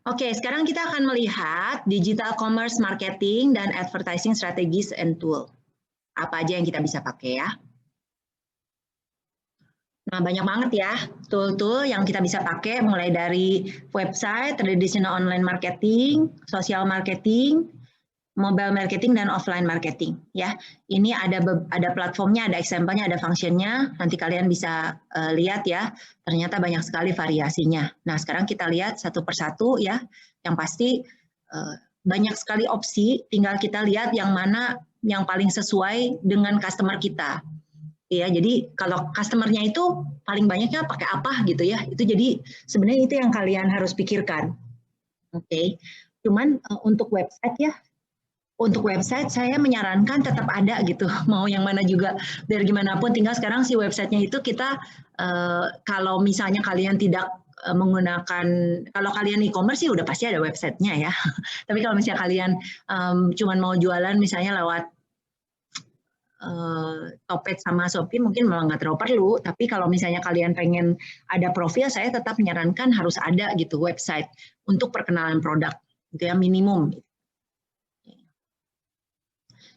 Oke, sekarang kita akan melihat digital commerce marketing dan advertising strategies and tool. Apa aja yang kita bisa pakai ya. Nah, banyak banget ya tool-tool yang kita bisa pakai, mulai dari website, traditional online marketing, social marketing, mobile marketing, dan offline marketing. Ya, ini ada platformnya, ada example-nya, ada function-nya. Nanti kalian bisa lihat ya, ternyata banyak sekali variasinya. Nah, sekarang kita lihat satu persatu ya. Yang pasti banyak sekali opsi, tinggal kita lihat yang mana yang paling sesuai dengan customer kita. Ya, jadi kalau customer-nya itu paling banyaknya pakai apa gitu ya. Itu jadi sebenarnya itu yang kalian harus pikirkan. Oke. Cuman untuk website ya, untuk website saya menyarankan tetap ada gitu, mau yang mana juga, biar gimana pun tinggal sekarang si websitenya itu kita kalau misalnya kalian tidak menggunakan, kalau kalian e-commerce sih udah pasti ada websitenya ya. Tapi kalau misalnya kalian cuman mau jualan misalnya lewat Topet sama Shopee mungkin malah nggak terlalu perlu, tapi kalau misalnya kalian pengen ada profil, saya tetap menyarankan harus ada gitu website untuk perkenalan produk, gitu ya, minimum.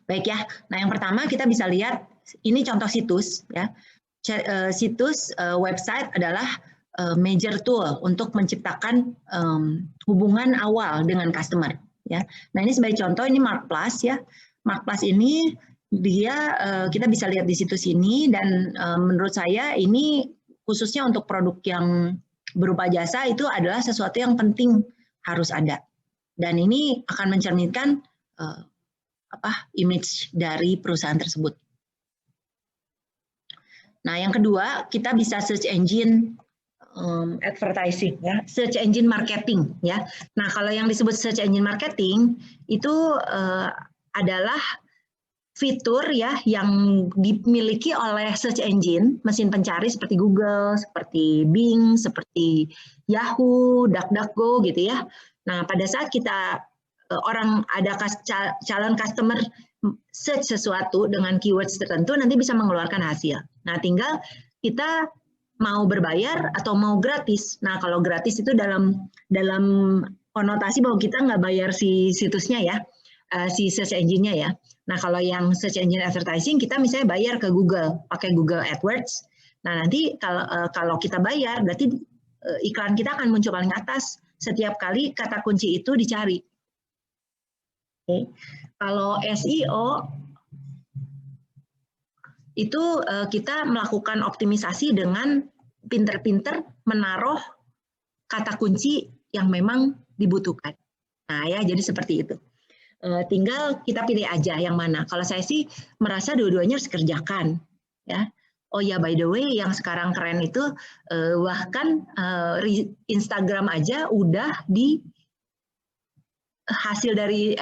Baik ya, nah yang pertama kita bisa lihat, ini contoh situs ya. Situs website adalah major tool untuk menciptakan hubungan awal dengan customer ya. Nah ini sebagai contoh, ini Marketplace ya. Marketplace ini dia kita bisa lihat di situs ini, dan menurut saya ini khususnya untuk produk yang berupa jasa itu adalah sesuatu yang penting harus ada, dan ini akan mencerminkan image dari perusahaan tersebut. Nah, yang kedua, kita bisa search engine advertising ya, search engine marketing ya. Nah, kalau yang disebut search engine marketing itu adalah fitur ya yang dimiliki oleh search engine, mesin pencari seperti Google, seperti Bing, seperti Yahoo, DuckDuckGo gitu ya. Nah, pada saat kita orang ada calon customer search sesuatu dengan keywords tertentu, nanti bisa mengeluarkan hasil. Nah, tinggal kita mau berbayar atau mau gratis. Nah, kalau gratis itu dalam konotasi bahwa kita nggak bayar si situsnya ya, si search engine-nya ya. Nah, kalau yang search engine advertising, kita misalnya bayar ke Google, pakai Google AdWords. Nah, nanti kalau kita bayar, berarti iklan kita akan muncul paling atas setiap kali kata kunci itu dicari. Oke. Kalau SEO, itu kita melakukan optimisasi dengan pinter-pinter menaruh kata kunci yang memang dibutuhkan. Nah ya, jadi seperti itu. Tinggal kita pilih aja yang mana. Kalau saya sih merasa dua-duanya harus kerjakan ya. Oh ya, by the way, yang sekarang keren itu bahkan Instagram aja udah di hasil dari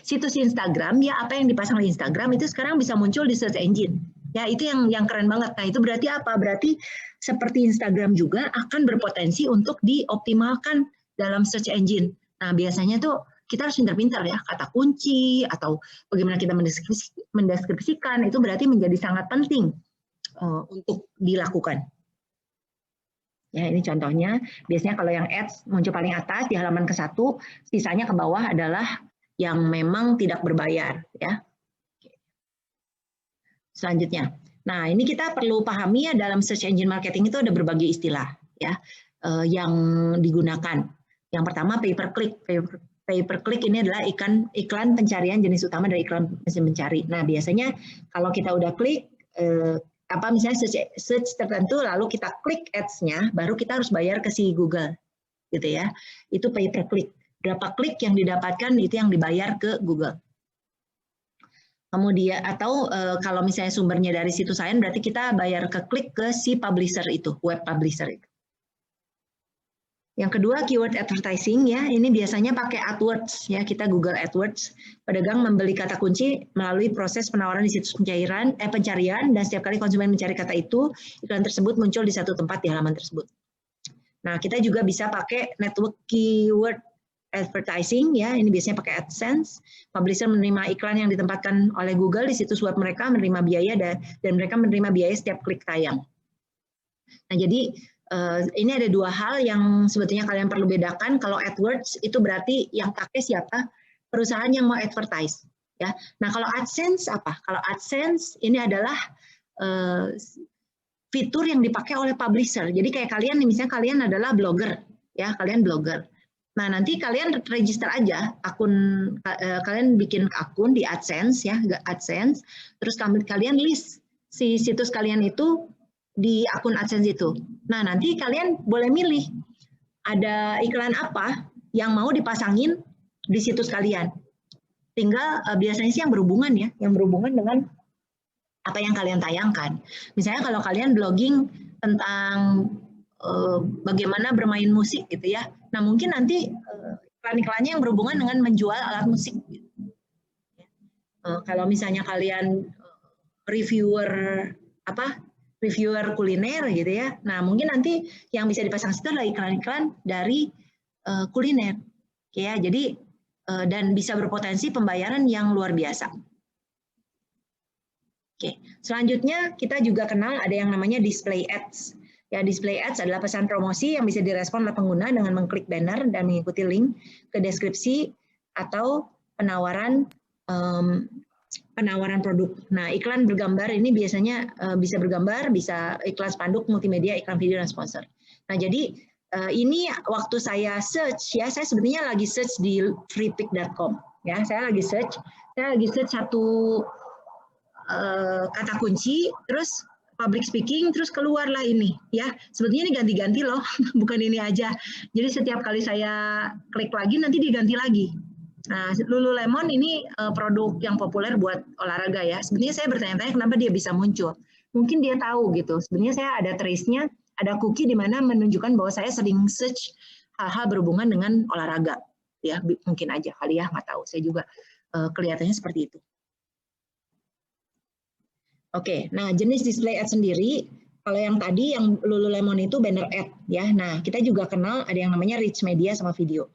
situs Instagram ya, apa yang dipasang di Instagram itu sekarang bisa muncul di search engine. Ya, itu yang keren banget. Nah, itu berarti apa? Berarti seperti Instagram juga akan berpotensi untuk dioptimalkan dalam search engine. Nah, biasanya tuh kita harus pintar-pintar ya, kata kunci atau bagaimana kita mendeskripsikan itu berarti menjadi sangat penting untuk dilakukan. Ya, ini contohnya. Biasanya kalau yang ads muncul paling atas di halaman ke-1, sisanya ke bawah adalah yang memang tidak berbayar ya. Selanjutnya. Nah, ini kita perlu pahami ya, dalam search engine marketing itu ada berbagai istilah ya yang digunakan. Yang pertama pay per click. Pay per click ini adalah iklan pencarian jenis utama dari iklan mesin pencari. Nah, biasanya kalau kita udah klik misalnya search tertentu lalu kita klik ads-nya, baru kita harus bayar ke si Google gitu ya. Itu pay per click. Berapa klik yang didapatkan itu yang dibayar ke Google. Kemudian atau kalau misalnya sumbernya dari situs lain, berarti kita bayar ke klik ke si publisher itu, web publisher itu. Yang kedua, keyword advertising ya, ini biasanya pakai AdWords ya, kita Google AdWords. Pedagang membeli kata kunci melalui proses penawaran di situs pencarian dan setiap kali konsumen mencari kata itu, iklan tersebut muncul di satu tempat di halaman tersebut. Nah, kita juga bisa pakai network keyword advertising ya, ini biasanya pakai AdSense. Publisher menerima iklan yang ditempatkan oleh Google di situs web mereka, menerima biaya dan mereka menerima biaya setiap klik tayang. Nah, jadi ini ada dua hal yang sebetulnya kalian perlu bedakan. Kalau AdWords itu berarti yang pakai siapa? Perusahaan yang mau advertise. Ya. Nah kalau AdSense apa? Kalau AdSense ini adalah fitur yang dipakai oleh publisher. Jadi kayak kalian, misalnya kalian adalah blogger, ya kalian blogger. Nah nanti kalian register aja akun, kalian bikin akun di AdSense ya, AdSense. Terus kalian list si situs kalian itu di akun AdSense itu. Nah, nanti kalian boleh milih ada iklan apa yang mau dipasangin di situs kalian. Tinggal biasanya sih yang berhubungan ya, yang berhubungan dengan apa yang kalian tayangkan. Misalnya kalau kalian blogging tentang bagaimana bermain musik gitu ya. Nah, mungkin nanti iklan-iklannya yang berhubungan dengan menjual alat musik. Kalau misalnya kalian reviewer kuliner gitu ya. Nah, mungkin nanti yang bisa dipasang situ adalah iklan-iklan dari kuliner. Ya, jadi dan bisa berpotensi pembayaran yang luar biasa. Oke, selanjutnya kita juga kenal ada yang namanya display ads. Ya, display ads adalah pesan promosi yang bisa direspon oleh pengguna dengan mengklik banner dan mengikuti link ke deskripsi atau penawaran produk. Nah, iklan bergambar ini biasanya bisa bergambar, bisa iklan spanduk, multimedia, iklan video, dan sponsor. Nah, jadi ini waktu saya search ya, saya sebenarnya lagi search di freepik.com ya, saya lagi search satu kata kunci, terus public speaking, terus keluarlah ini ya. Sebetulnya ini ganti-ganti loh, bukan ini aja. Jadi setiap kali saya klik lagi nanti diganti lagi. Nah, Lululemon ini produk yang populer buat olahraga ya. Sebenarnya saya bertanya-tanya kenapa dia bisa muncul. Mungkin dia tahu gitu. Sebenarnya saya ada trace-nya, ada cookie di mana menunjukkan bahwa saya sering search hal-hal berhubungan dengan olahraga. Ya, mungkin aja kali ya, nggak tahu. Saya juga kelihatannya seperti itu. Oke, nah jenis display ad sendiri, kalau yang tadi yang Lululemon itu banner ad ya. Nah, kita juga kenal ada yang namanya rich media sama video.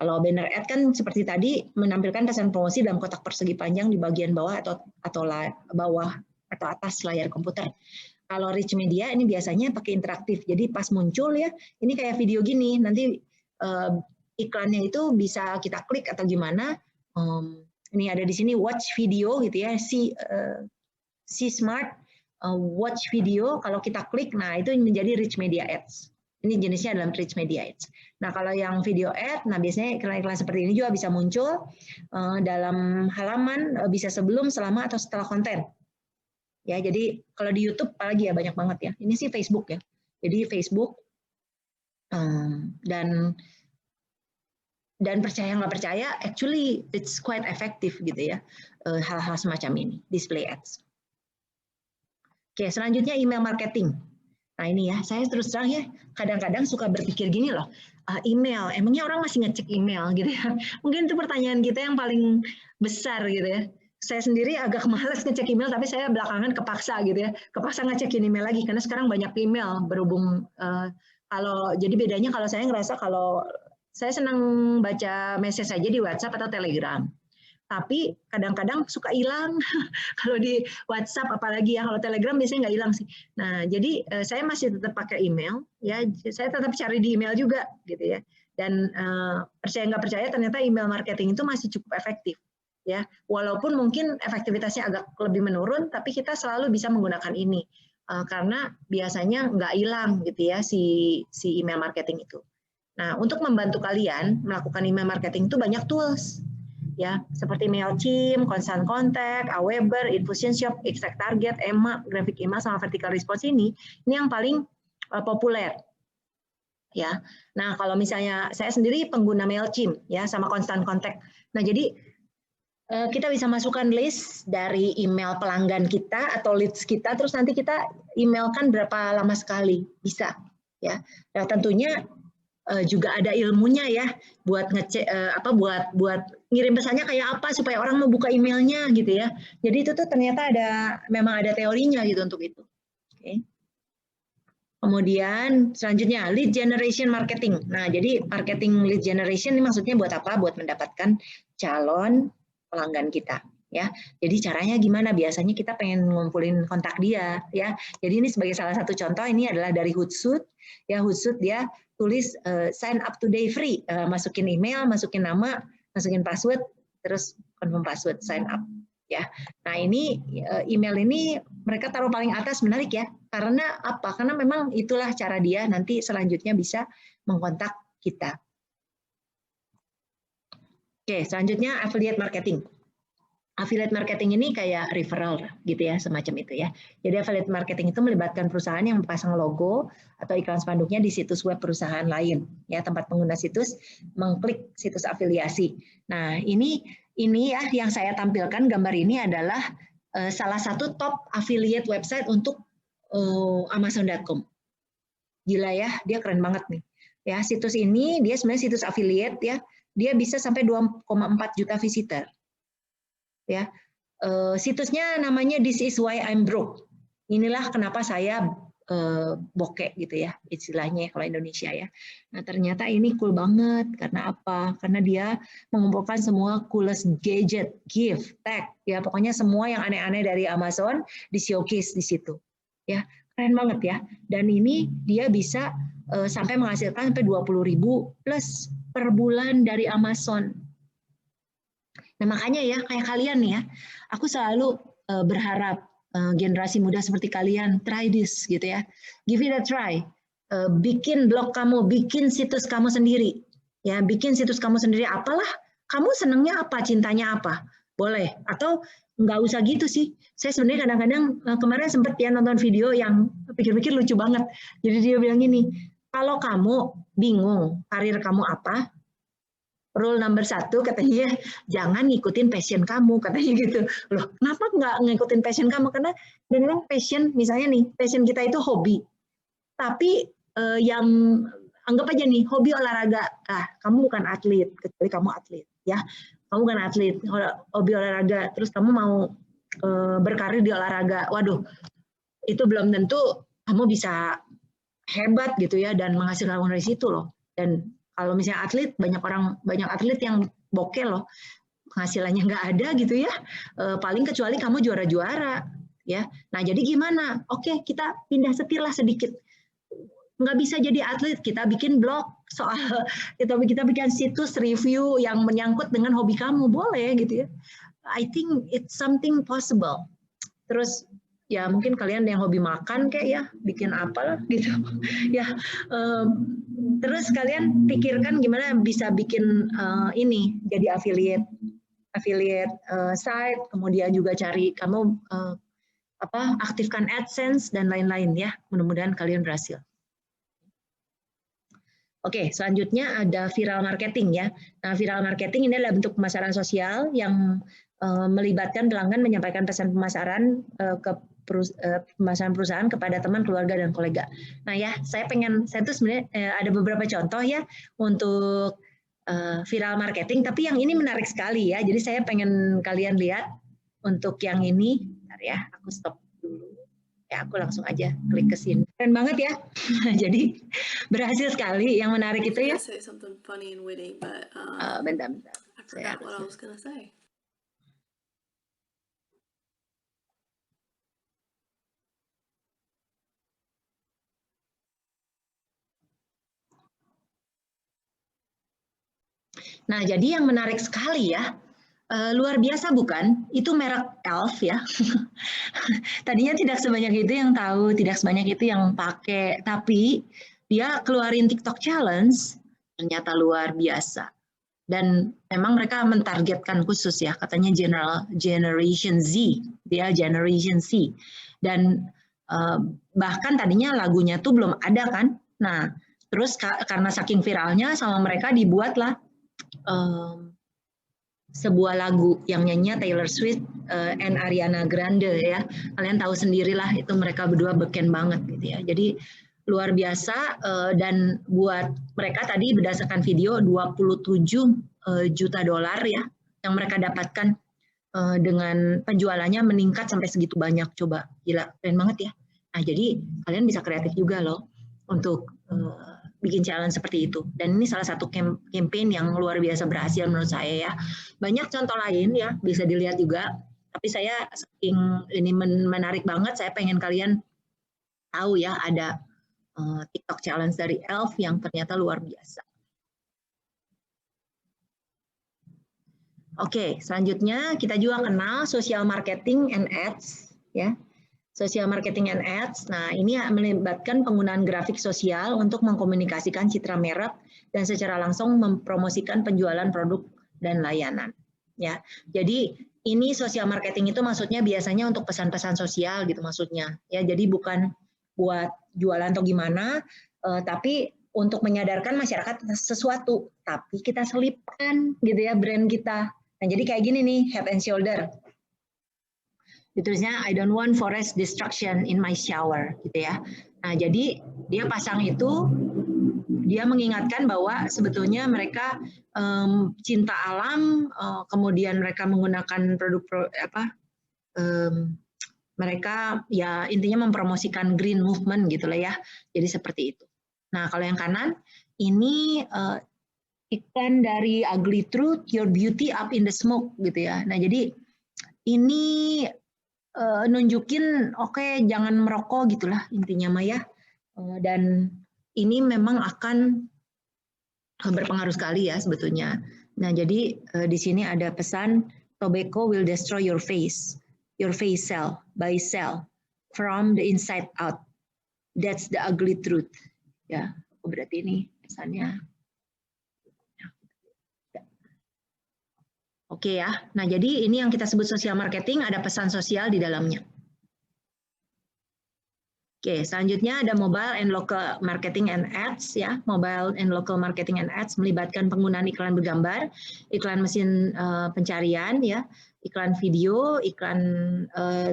Kalau banner ad kan seperti tadi menampilkan pesan promosi dalam kotak persegi panjang di bagian bawah atau bawah atau atas layar komputer. Kalau rich media ini biasanya pakai interaktif. Jadi pas muncul ya, ini kayak video gini. Nanti iklannya itu bisa kita klik atau gimana. Ini ada di sini watch video gitu ya. Si smart watch video. Kalau kita klik, nah itu menjadi rich media ads. Ini jenisnya dalam rich media ads. Nah, kalau yang video ad, nah biasanya iklan-iklan seperti ini juga bisa muncul dalam halaman, bisa sebelum, selama, atau setelah konten. Ya, jadi kalau di YouTube apalagi ya banyak banget ya. Ini sih Facebook ya. Jadi Facebook dan percaya nggak percaya, actually it's quite effective gitu ya. Hal-hal semacam ini, display ads. Oke, selanjutnya email marketing. Nah ini ya, saya terus terang ya, kadang-kadang suka berpikir gini loh, email, emangnya orang masih ngecek email gitu ya? Mungkin itu pertanyaan kita yang paling besar gitu ya. Saya sendiri agak malas ngecek email, tapi saya belakangan kepaksa gitu ya, kepaksa ngecekin email lagi, karena sekarang banyak email berhubung, jadi bedanya kalau saya ngerasa kalau saya senang baca message saja di WhatsApp atau Telegram. Tapi kadang-kadang suka hilang kalau di WhatsApp apalagi ya, kalau Telegram biasanya nggak hilang sih. Nah jadi saya masih tetap pakai email ya, saya tetap cari di email juga gitu ya. Dan percaya nggak percaya ternyata email marketing itu masih cukup efektif ya, walaupun mungkin efektivitasnya agak lebih menurun, tapi kita selalu bisa menggunakan ini karena biasanya nggak hilang gitu ya si email marketing itu. Nah untuk membantu kalian melakukan email marketing itu banyak tools. Ya, seperti MailChimp, Constant Contact, Aweber, Infusionsoft, Exact Target, EMA, Graphic Email, sama Vertical Response ini yang paling populer. Ya, nah kalau misalnya saya sendiri pengguna MailChimp ya sama Constant Contact. Nah jadi kita bisa masukkan list dari email pelanggan kita atau leads kita, terus nanti kita emailkan berapa lama sekali bisa. Ya, nah tentunya juga ada ilmunya ya buat ngecek buat ngirim pesannya kayak apa supaya orang mau buka emailnya gitu ya. Jadi itu tuh ternyata memang ada teorinya gitu untuk itu. Oke. Kemudian selanjutnya lead generation marketing. Nah, jadi marketing lead generation ini maksudnya buat apa? Buat mendapatkan calon pelanggan kita. ya. Jadi caranya gimana? Biasanya kita pengen ngumpulin kontak dia, ya. Jadi ini sebagai salah satu contoh, ini adalah dari Hootsuite, ya. Hootsuite dia tulis sign up today free, masukin email, masukin nama, masukin password, terus confirm password, sign up, ya. Nah ini email ini mereka taruh paling atas, menarik ya. Karena apa? Karena memang itulah cara dia nanti selanjutnya bisa mengkontak kita. Oke, selanjutnya affiliate marketing. Affiliate marketing ini kayak referral gitu ya, semacam itu ya. Jadi affiliate marketing itu melibatkan perusahaan yang pasang logo atau iklan spanduknya di situs web perusahaan lain, ya, tempat pengguna situs mengklik situs afiliasi. Nah, ini ya yang saya tampilkan gambar ini adalah salah satu top affiliate website untuk Amazon.com. Gila ya, dia keren banget nih. Ya, situs ini dia sebenarnya situs affiliate ya. Dia bisa sampai 2,4 juta visitor. Ya, situsnya namanya This is why I'm broke. Inilah kenapa saya bokek gitu ya, istilahnya kalau Indonesia ya. Nah ternyata ini cool banget. Karena apa? Karena dia mengumpulkan semua coolest gadget, gift, tag, ya pokoknya semua yang aneh-aneh dari Amazon di showcase di situ. Ya, keren banget ya. Dan ini dia bisa sampai menghasilkan sampai 20.000 plus per bulan dari Amazon. Nah makanya ya kayak kalian nih ya, aku selalu berharap generasi muda seperti kalian try this gitu ya, give it a try, bikin blog kamu, bikin situs kamu sendiri, ya bikin situs kamu sendiri, apalah kamu senangnya apa, cintanya apa, boleh, atau nggak usah gitu sih. Saya sebenarnya kadang-kadang kemarin sempat ya nonton video yang pikir-pikir lucu banget. Jadi dia bilang gini, kalau kamu bingung karir kamu apa, rule number 1 katanya, jangan ngikutin passion kamu, katanya gitu. Loh, kenapa nggak ngikutin passion kamu? Karena dengan passion, misalnya nih, passion kita itu hobi. Tapi yang anggap aja nih, hobi olahraga. Kamu bukan atlet, kecuali kamu atlet, ya. Kamu bukan atlet, hobi olahraga, terus kamu mau berkarir di olahraga. Waduh, itu belum tentu kamu bisa hebat gitu ya dan menghasilkan uang dari situ loh. Dan kalau misalnya atlet, banyak atlet yang bokeh loh, penghasilannya nggak ada gitu ya. Paling kecuali kamu juara-juara ya. Nah jadi gimana? Oke, kita pindah setir lah sedikit. Nggak bisa jadi atlet, kita bikin blog soal kita bikin situs review yang menyangkut dengan hobi kamu, boleh gitu ya. I think it's something possible. Terus ya mungkin kalian yang hobi makan kayak ya bikin apalah gitu ya. Terus kalian pikirkan gimana bisa bikin ini jadi affiliate site, kemudian juga cari kamu aktifkan AdSense dan lain-lain ya. Mudah-mudahan kalian berhasil. Oke, selanjutnya ada viral marketing ya. Nah, viral marketing ini adalah bentuk pemasaran sosial yang melibatkan pelanggan menyampaikan pesan pemasaran ke pemasaran perusahaan kepada teman, keluarga, dan kolega. Nah ya, saya tuh sebenarnya ada beberapa contoh ya untuk viral marketing, tapi yang ini menarik sekali ya. Jadi saya pengen kalian lihat untuk yang ini. Bentar ya, aku stop dulu. Ya, aku langsung aja klik ke sini. Keren banget ya. Jadi berhasil sekali. Yang menarik itu ya. Bentar. I forgot what I was gonna say. Nah, jadi yang menarik sekali ya, luar biasa bukan? Itu merek Elf ya. Tadinya tidak sebanyak itu yang tahu, tidak sebanyak itu yang pakai, tapi dia keluarin TikTok Challenge, ternyata luar biasa. Dan memang mereka mentargetkan khusus ya, katanya Generation Z, dia Generation Z. Dan bahkan tadinya lagunya tuh belum ada kan. Nah, terus karena saking viralnya sama mereka dibuatlah sebuah lagu yang nyanyinya Taylor Swift and Ariana Grande ya. Kalian tahu sendirilah itu mereka berdua beken banget gitu ya. Jadi luar biasa dan buat mereka tadi berdasarkan video 27 juta dolar ya yang mereka dapatkan dengan penjualannya meningkat sampai segitu banyak. Coba gila, keren banget ya. Nah, jadi kalian bisa kreatif juga loh untuk bikin challenge seperti itu. Dan ini salah satu campaign yang luar biasa berhasil menurut saya ya. Banyak contoh lain ya, bisa dilihat juga. Tapi saya ini menarik banget, saya pengen kalian tahu ya ada TikTok challenge dari Elf yang ternyata luar biasa. Oke, selanjutnya kita juga kenal social marketing and ads ya. Social marketing and ads. Nah, ini melibatkan penggunaan grafik sosial untuk mengkomunikasikan citra merek dan secara langsung mempromosikan penjualan produk dan layanan. Ya, jadi ini social marketing itu maksudnya biasanya untuk pesan-pesan sosial gitu maksudnya. Ya, jadi bukan buat jualan atau gimana, tapi untuk menyadarkan masyarakat sesuatu. Tapi kita selipkan gitu ya brand kita. Nah, jadi kayak gini nih, Head and Shoulder. Ditulisnya I don't want forest destruction in my shower gitu ya. Nah, jadi dia pasang itu, dia mengingatkan bahwa sebetulnya mereka cinta alam, kemudian mereka menggunakan produk mereka ya intinya mempromosikan green movement gitu lah ya. Jadi seperti itu. Nah, kalau yang kanan ini iklan dari Ugly Truth, Your Beauty Up in the Smoke gitu ya. Nah, jadi ini nunjukin oke, jangan merokok gitulah intinya mah ya, dan ini memang akan berpengaruh sekali ya sebetulnya. Nah, jadi di sini ada pesan tobacco will destroy your face cell by cell from the inside out, that's the ugly truth ya. Berarti ini pesannya. Oke ya, nah jadi ini yang kita sebut social marketing, ada pesan sosial di dalamnya. Oke, selanjutnya ada mobile and local marketing and ads ya. Mobile and local marketing and ads melibatkan penggunaan iklan bergambar, iklan mesin pencarian ya, iklan video, iklan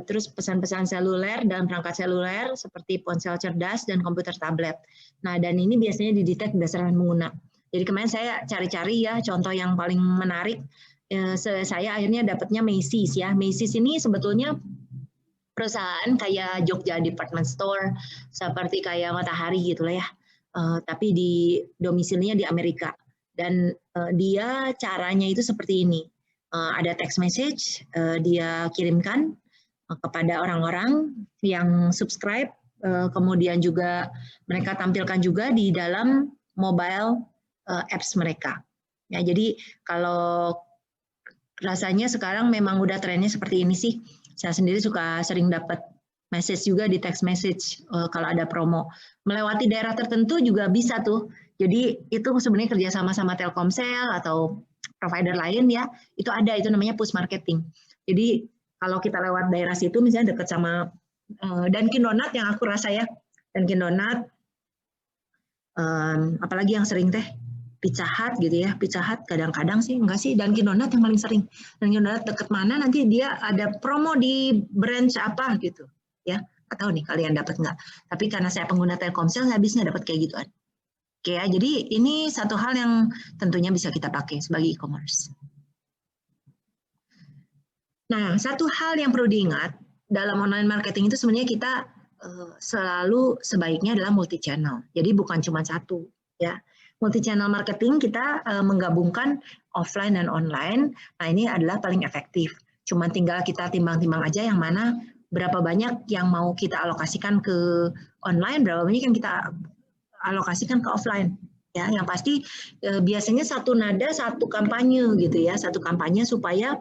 terus pesan-pesan seluler dan perangkat seluler seperti ponsel cerdas dan komputer tablet. Nah, dan ini biasanya didetek berdasarkan pengguna. Jadi kemarin saya cari-cari ya contoh yang paling menarik. Saya akhirnya dapatnya Macy's ya. Macy's ini sebetulnya perusahaan kayak Jogja Department Store, seperti kayak Matahari gitu lah ya. Tapi di domisilinya di Amerika. Dan dia caranya itu seperti ini. Ada text message, dia kirimkan kepada orang-orang yang subscribe, kemudian juga mereka tampilkan juga di dalam mobile apps mereka. Ya, jadi kalau rasanya sekarang memang udah trennya seperti ini sih. Saya sendiri suka sering dapat message juga di text message kalau ada promo. Melewati daerah tertentu juga bisa tuh. Jadi itu sebenarnya kerjasama sama Telkomsel atau provider lain ya. Itu ada, itu namanya push marketing. Jadi kalau kita lewat daerah situ misalnya dekat sama Dunkin Donat yang aku rasa ya. Dunkin Donat, apalagi yang sering teh. Pizza Hut gitu ya, Pizza Hut kadang-kadang sih, enggak sih, Dunkin Donat yang paling sering. Dunkin Donat deket mana nanti dia ada promo di branch apa gitu ya, nggak tahu nih kalian dapat nggak. Tapi karena saya pengguna Telkomsel, saya habisnya dapat kayak gituan. Oke ya, jadi ini satu hal yang tentunya bisa kita pakai sebagai e-commerce. Nah, satu hal yang perlu diingat dalam online marketing itu sebenarnya kita selalu sebaiknya adalah multi channel. Jadi bukan cuma satu ya. Multi-channel marketing kita menggabungkan offline dan online. Nah, ini adalah paling efektif. Cuma tinggal kita timbang-timbang aja yang mana berapa banyak yang mau kita alokasikan ke online, berapa banyak yang kita alokasikan ke offline. Ya, yang pasti biasanya satu nada, satu kampanye gitu ya, satu kampanye supaya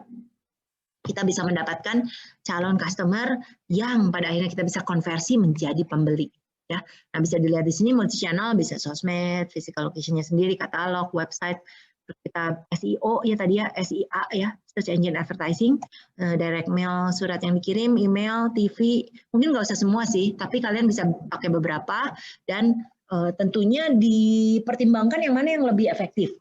kita bisa mendapatkan calon customer yang pada akhirnya kita bisa konversi menjadi pembeli. Ya, nah bisa dilihat di sini multi channel, bisa sosmed, physical location-nya sendiri, katalog, website, kita SEO ya tadi ya, SEA ya, search engine advertising, direct mail, surat yang dikirim, email, TV, mungkin nggak usah semua sih, tapi kalian bisa pakai beberapa dan tentunya dipertimbangkan yang mana yang lebih efektif